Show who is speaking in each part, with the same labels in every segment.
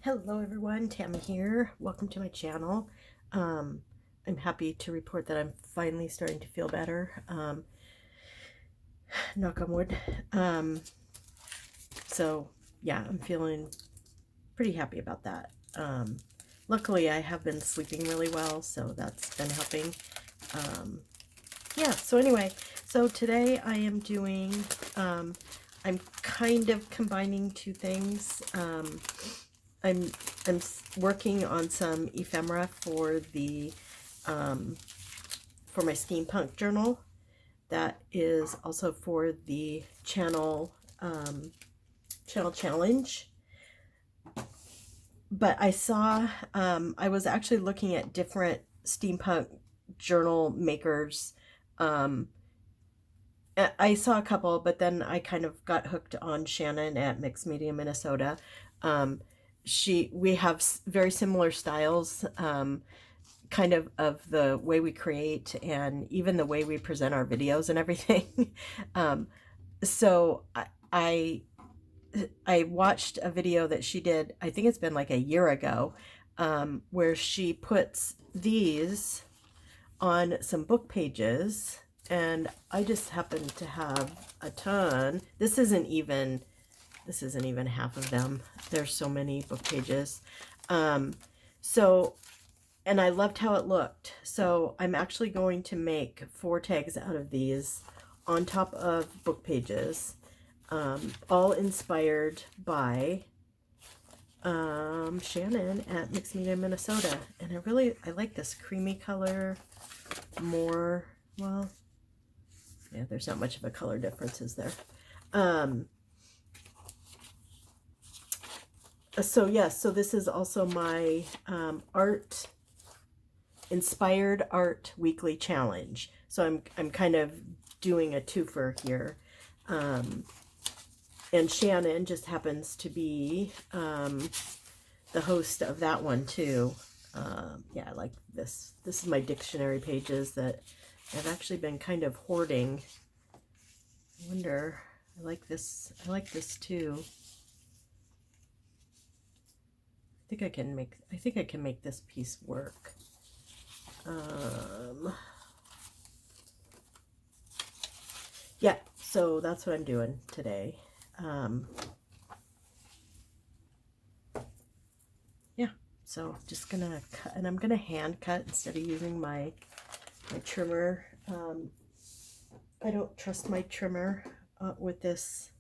Speaker 1: Hello everyone, Tammy here. Welcome to my channel. I'm happy to report that I'm finally starting to feel better. Knock on wood. So yeah, I'm feeling pretty happy about that. Luckily I have been sleeping really well, so that's been helping. Yeah, so anyway, so today I am doing, I'm kind of combining two things. I'm working on some ephemera for the for my Steampunk Journal. That is also for the channel challenge. But I saw I was actually looking at different steampunk journal makers. I saw a couple, but then I kind of got hooked on Shannon at Mixed Media, Minnesota. We have very similar styles, kind of the way we create and even the way we present our videos and everything. So I watched a video that she did, I think it's been like a year ago, where she puts these on some book pages, and I just happen to have a ton. This isn't even half of them. There's so many book pages. And I loved how it looked. So I'm actually going to make 4 tags out of these on top of book pages, all inspired by Shannon at Mixed Media, Minnesota. And I like this creamy color more. Well, yeah, there's not much of a color difference, is there? So yes, so this is also my inspired art weekly challenge. So I'm kind of doing a twofer here. And Shannon just happens to be the host of that one too. Yeah, I like this. This is my dictionary pages that I've actually been kind of hoarding. I wonder, I like this too. I think I can make this piece work. Yeah, so that's what I'm doing today. Yeah, so just gonna cut, and I'm gonna hand cut instead of using my trimmer. I don't trust my trimmer with this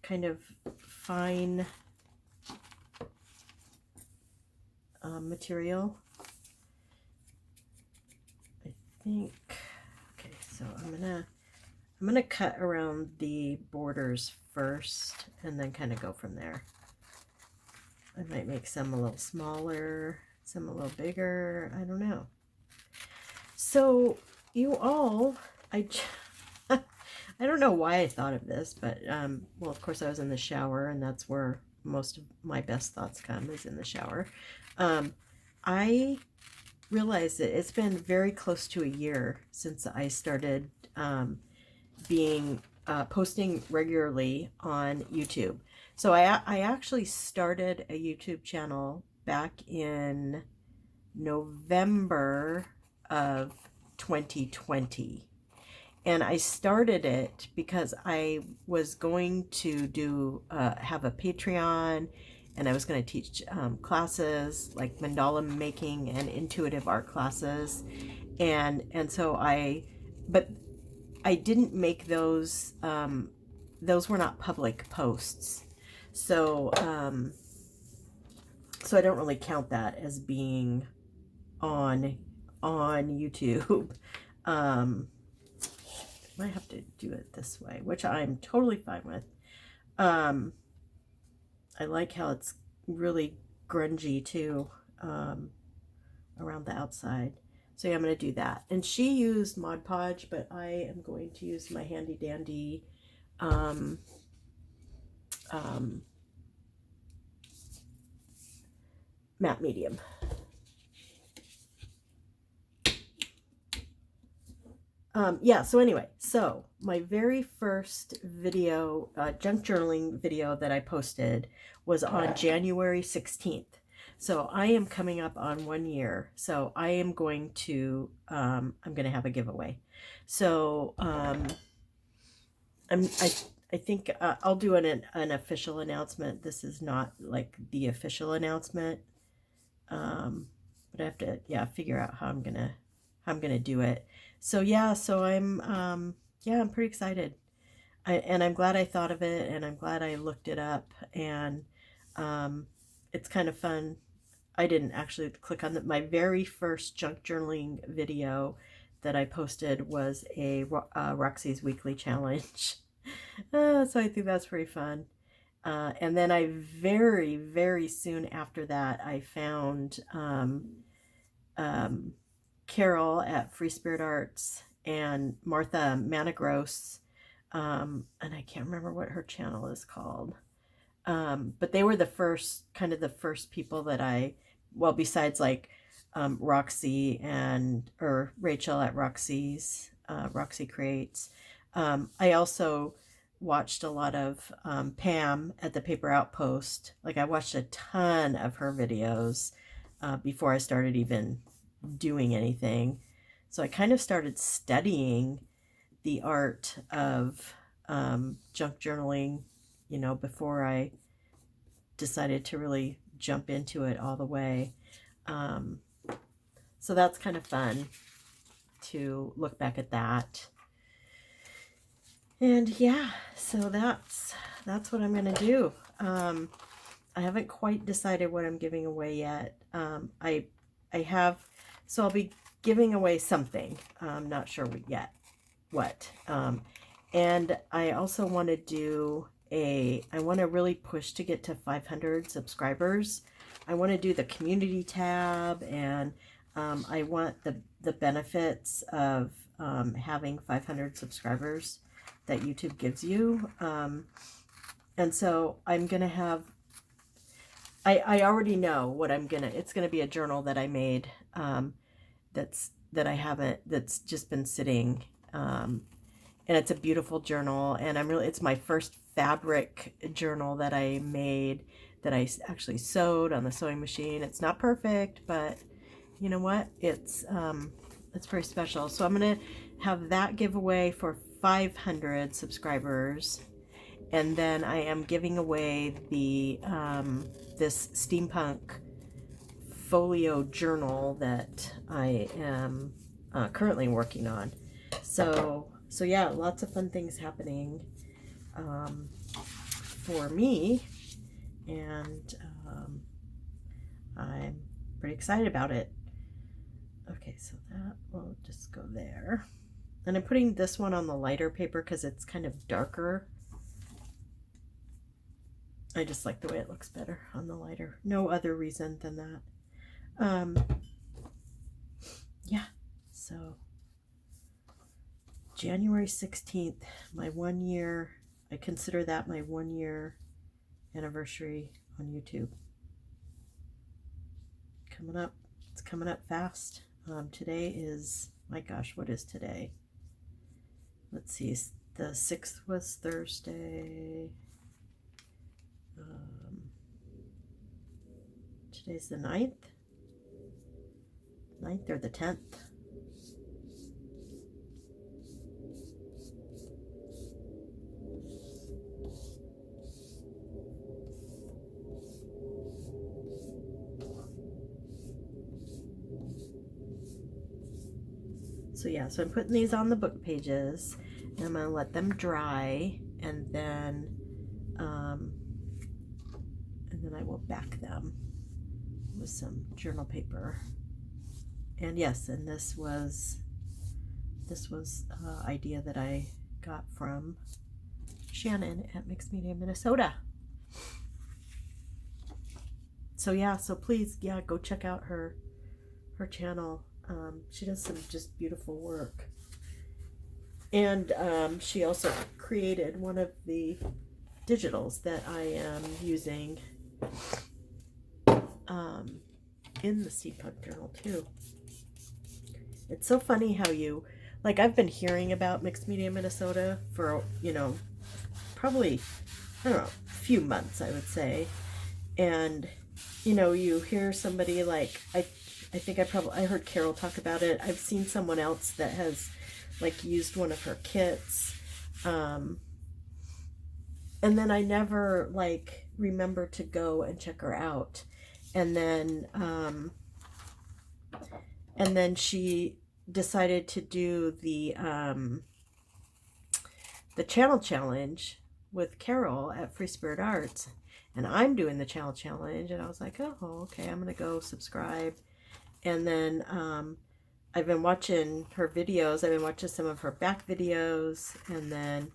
Speaker 1: kind of fine material. I think, okay, so I'm gonna cut around the borders first and then kind of go from there. I might make some a little smaller, some a little bigger, I don't know. So you all, I don't know why I thought of this, but well, of course I was in the shower, and that's where most of my best thoughts come, is in the shower. I realized that it's been very close to a year since I started posting regularly on YouTube. So I actually started a YouTube channel back in November of 2020. And I started it because I was going to do have a Patreon, and I was going to teach classes like mandala making and intuitive art classes, and so but I didn't make those. Those were not public posts, so so I don't really count that as being on YouTube. Might have to do it this way, which I'm totally fine with. I like how it's really grungy too, around the outside. So yeah, I'm going to do that. And she used Mod Podge, but I am going to use my handy dandy matte medium. Yeah, so anyway, so my very first video, junk journaling video that I posted was on January 16th. So I am coming up on 1 year. So I am going to, I'm going to have a giveaway. So I think I'll do an official announcement. This is not like the official announcement. But I have to, yeah, figure out how I'm gonna do it. So yeah, so I'm pretty excited. And I'm glad I thought of it, and I'm glad I looked it up, and it's kind of fun. I didn't actually click on my very first junk journaling video that I posted was a Roxy's Weekly Challenge. So I think that's pretty fun. And then I very, very soon after that, I found Carol at Free Spirit Arts and Martha Managros, and I can't remember what her channel is called. But they were the first people that well, besides like Roxy or Rachel at Roxy's, Roxy Creates. I also watched a lot of Pam at the Paper Outpost. Like I watched a ton of her videos before I started even doing anything. So I kind of started studying the art of junk journaling, before I decided to really jump into it all the way. So that's kind of fun to look back at that. And yeah, so that's what I'm going to do. I haven't quite decided what I'm giving away yet. I have, so I'll be giving away something. I'm not sure yet what. And I also want to do I want to really push to get to 500 subscribers. I want to do the community tab, and I want the benefits of having 500 subscribers that YouTube gives you. And so I'm going to have, I already know what it's going to be a journal that I made, that's just been sitting, and it's a beautiful journal, and it's my first fabric journal that I made, that I actually sewed on the sewing machine. It's not perfect, but you know what? It's pretty special. So I'm going to have that giveaway for 500 subscribers. And then I am giving away the this steampunk folio journal that I am currently working on. So yeah, lots of fun things happening for me, and I'm pretty excited about it. Okay, so that will just go there. And I'm putting this one on the lighter paper because it's kind of darker. I just like the way it looks better on the lighter. No other reason than that. Yeah, so January 16th, my 1 year, I consider that my 1 year anniversary on YouTube. Coming up. It's coming up fast. Today is, my gosh, what is today? Let's see, the 6th was Thursday. Today's the 9th? 9th or the 10th? So yeah, so I'm putting these on the book pages, and I'm going to let them dry, and then I will back them with some journal paper. And yes, and this was idea that I got from Shannon at Mixed Media, Minnesota. So yeah, so please, yeah, go check out her channel. She does some just beautiful work. And she also created one of the digitals that I am using in the Steampunk Journal too. It's so funny how you like I've been hearing about Mixed Media Minnesota for, probably, I don't know, a few months, I would say. And, you hear somebody like, I think I heard Carol talk about it. I've seen someone else that has like used one of her kits. Um, and then I never like remember to go and check her out. And then she decided to do the channel challenge with Carol at Free Spirit Arts, and I'm doing the channel challenge, and I was like, oh, okay, I'm gonna go subscribe. And then I've been watching her videos. I've been watching some of her back videos, and then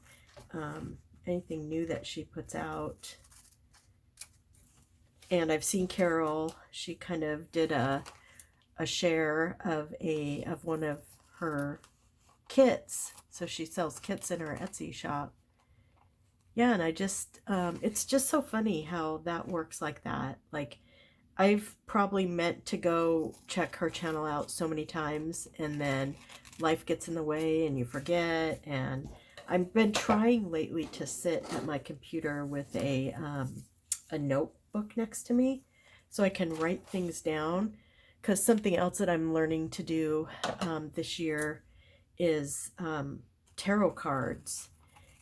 Speaker 1: anything new that she puts out. And I've seen Carol. She kind of did a share of one of her kits. So she sells kits in her Etsy shop. Yeah, and I just it's just so funny how that works like that. Like I've probably meant to go check her channel out so many times, and then life gets in the way and you forget. And I've been trying lately to sit at my computer with a notebook next to me so I can write things down. Because something else that I'm learning to do this year is tarot cards.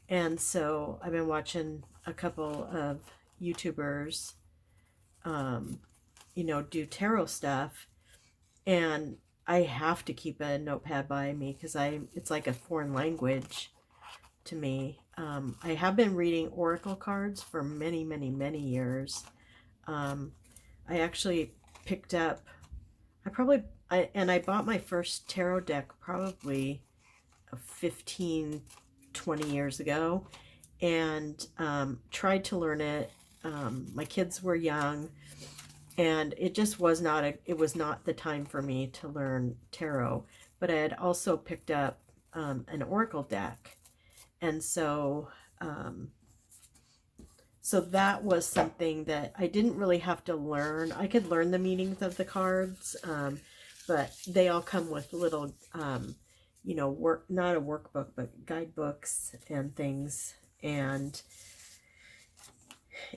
Speaker 1: And so I've been watching a couple of YouTubers, do tarot stuff. And I have to keep a notepad by me because it's like a foreign language to me. I have been reading oracle cards for many, many, many years. I actually picked up, I bought my first tarot deck probably 15, 20 years ago, and tried to learn it. My kids were young, and it just was not the time for me to learn tarot. But I had also picked up an oracle deck, and so that was something that I didn't really have to learn. I could learn the meanings of the cards, but they all come with little not a workbook, but guidebooks and things, and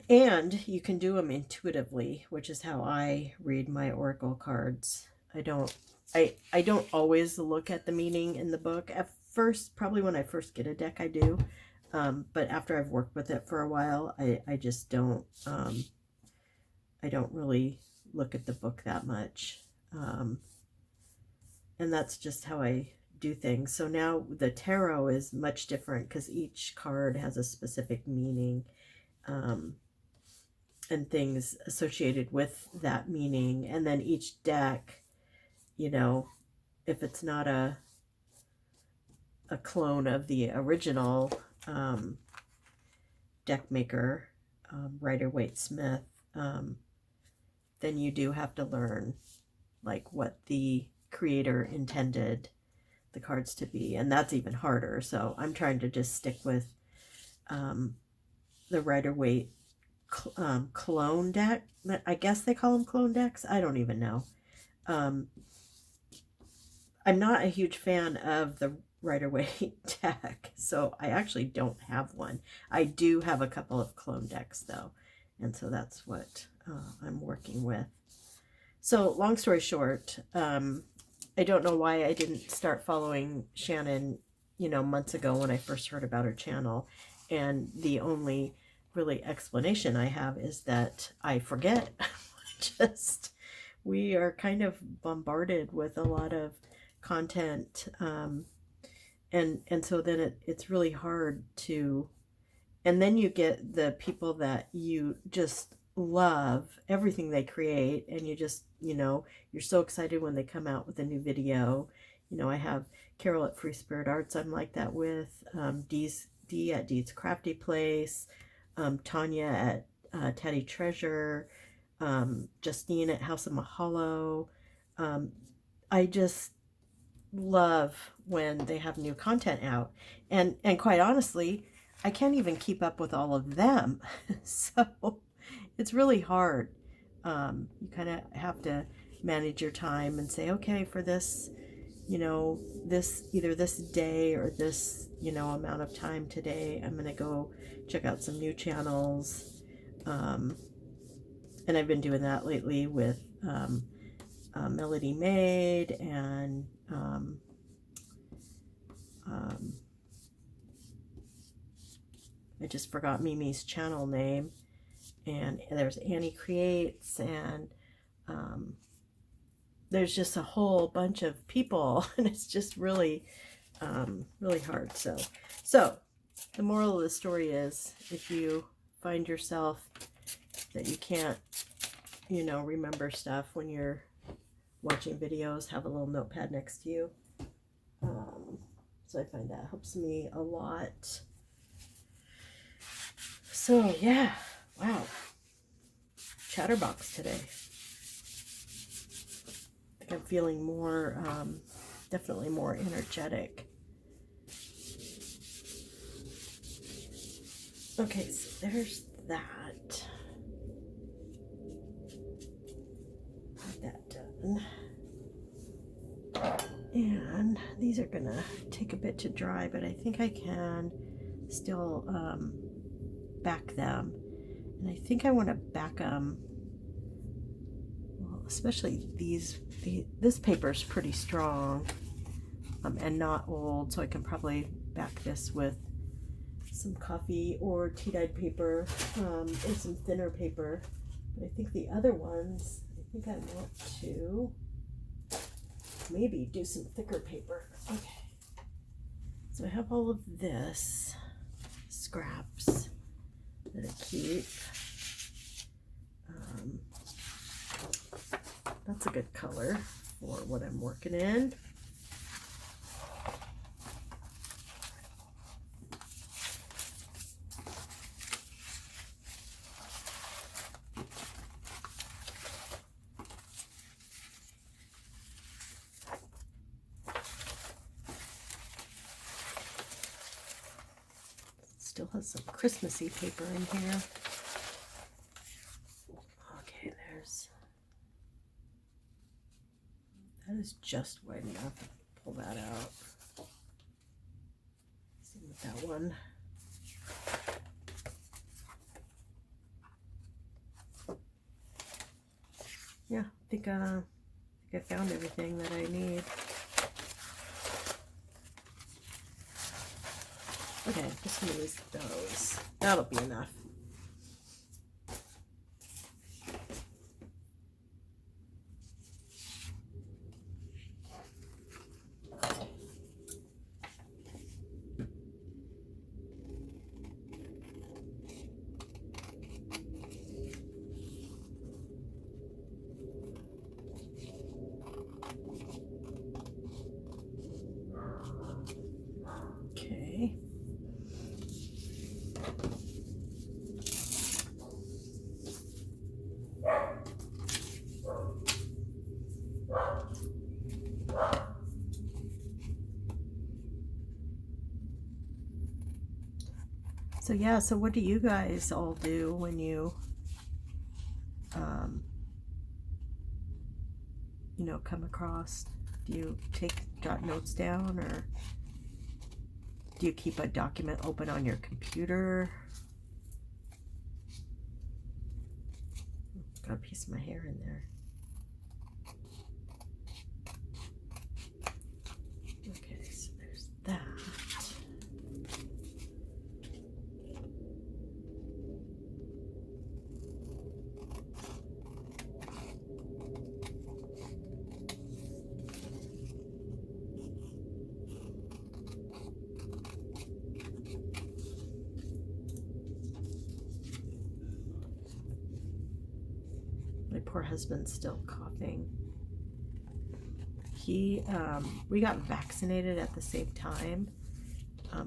Speaker 1: you can do them intuitively, which is how I read my oracle cards. I don't always look at the meaning in the book. At first, probably when I first get a deck, I do, but after I've worked with it for a while, I just don't. I don't really look at the book that much, and that's just how I do things. So now the tarot is much different because each card has a specific meaning, and things associated with that meaning. And then each deck, if it's not a clone of the original deck maker, Rider-Waite-Smith, then you do have to learn like what the creator intended the cards to be, and that's even harder. So I'm trying to just stick with the Rider-Waite clone deck. I guess they call them clone decks. I don't even know. I'm not a huge fan of the Rider-Waite deck, so I actually don't have one. I do have a couple of clone decks though, and so that's what I'm working with. So long story short, I don't know why I didn't start following Shannon, months ago when I first heard about her channel. And the only really explanation I have is that I forget. We are kind of bombarded with a lot of content. And so then it's really hard to, and then you get the people that you just love everything they create, and you just, you're so excited when they come out with a new video. I have Carol at Free Spirit Arts I'm like that with, Dee at Dee's Crafty Place, Tanya at Teddy Treasure, Justine at House of Mahalo. I just love when they have new content out, and quite honestly, I can't even keep up with all of them. So it's really hard. You kind of have to manage your time and say, okay, for this you know, either this day or this, you know, amount of time today, I'm gonna go check out some new channels. And I've been doing that lately with Melody Maid and I just forgot Mimi's channel name. And there's Annie Creates, and there's just a whole bunch of people, and it's just really, really hard. So the moral of the story is, if you find yourself that you can't, you know, remember stuff when you're watching videos, have a little notepad next to you. So I find that helps me a lot. So yeah, wow, chatterbox today. I think I'm feeling more, definitely more energetic. Okay, so there's that. Got that done. And these are gonna take a bit to dry, but I think I can still back them. And I think I want to back them, well, especially this paper is pretty strong and not old, so I can probably back this with some coffee or tea-dyed paper or some thinner paper. But I think the other ones, I think I want to maybe do some thicker paper. Okay, so I have all of this scraps that I keep. That's a good color for what I'm working in. Still has some Christmassy paper in here. Okay, that is just wide enough. Pull that out. Same with that one. Yeah, I think I found everything that I need. Okay, just gonna use those. That'll be enough. Okay. So yeah, so what do you guys all do when you, you know, come across? Do you jot notes down, or do you keep a document open on your computer? Got a piece of my hair in there. Okay, so there's that. My poor husband's still coughing. We got vaccinated at the same time,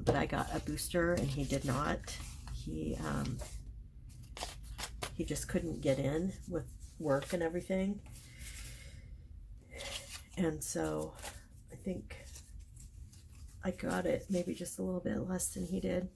Speaker 1: but I got a booster and he did not. He just couldn't get in with work and everything. And so I think I got it maybe just a little bit less than he did.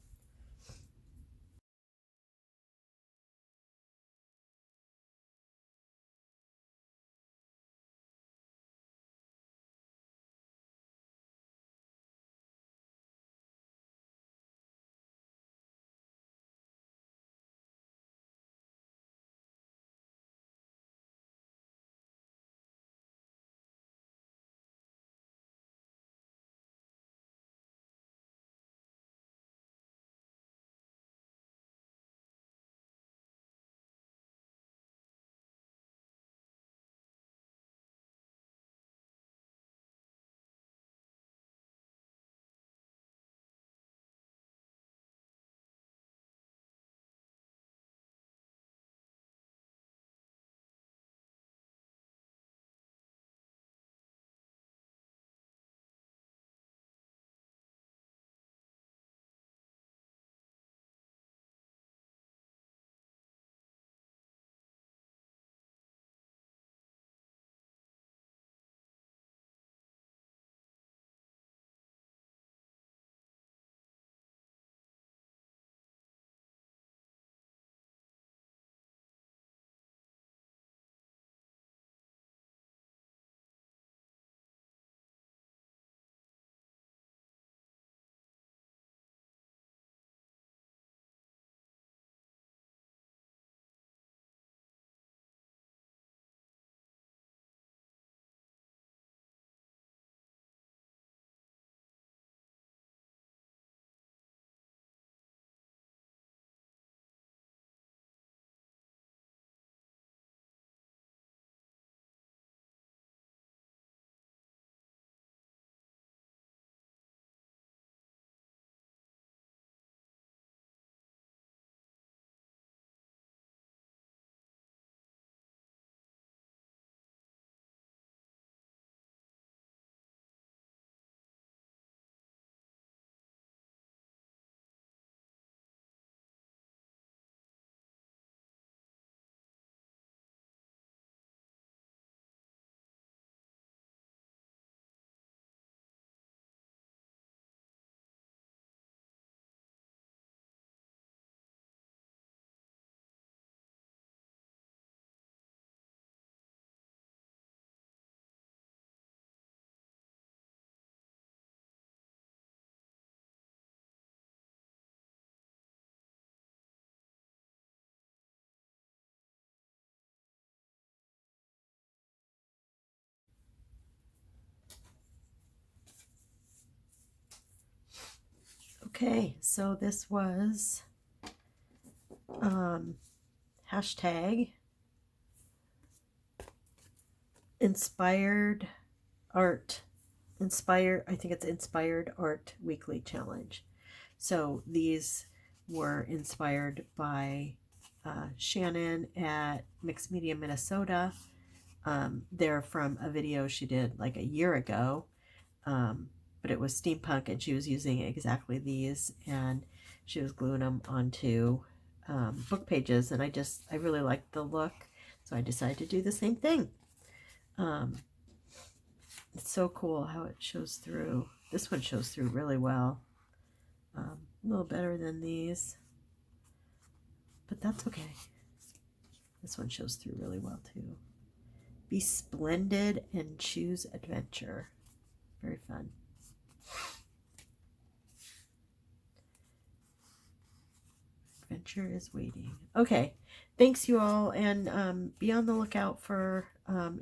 Speaker 1: Okay, so this was hashtag inspired art, I think it's Inspired Art Weekly Challenge. So these were inspired by Shannon at Mixed Media Minnesota. They're from a video she did like a year ago, but it was steampunk, and she was using exactly these, and she was gluing them onto book pages, and I really liked the look, so I decided to do the same thing. It's so cool how it shows through. This one shows through really well. A little better than these, but that's okay. This one shows through really well too. Be splendid and choose adventure. Very fun. Adventure is waiting. Okay, thanks you all, and be on the lookout for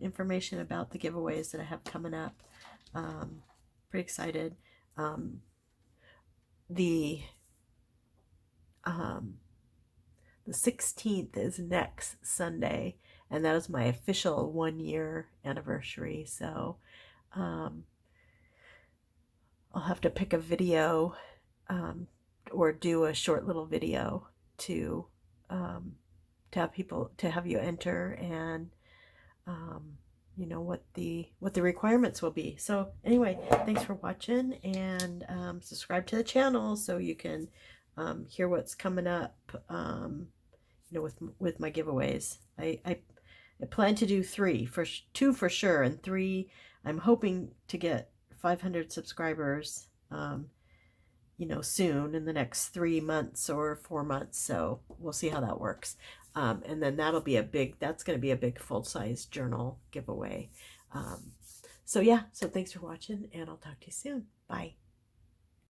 Speaker 1: information about the giveaways that I have coming up. Pretty excited. The 16th is next Sunday, and that is my official 1-year anniversary. So I'll have to pick a video or do a short little video to have you enter, and you know what the requirements will be. So anyway, thanks for watching, and subscribe to the channel so you can hear what's coming up. You know, with my giveaways. I plan to do 2 for sure, and 3 I'm hoping to get 500 subscribers. You know, soon, in the next 3 months or 4 months. So we'll see how that works. And then that's going to be a big full-size journal giveaway. So yeah, so thanks for watching, and I'll talk to you soon. Bye.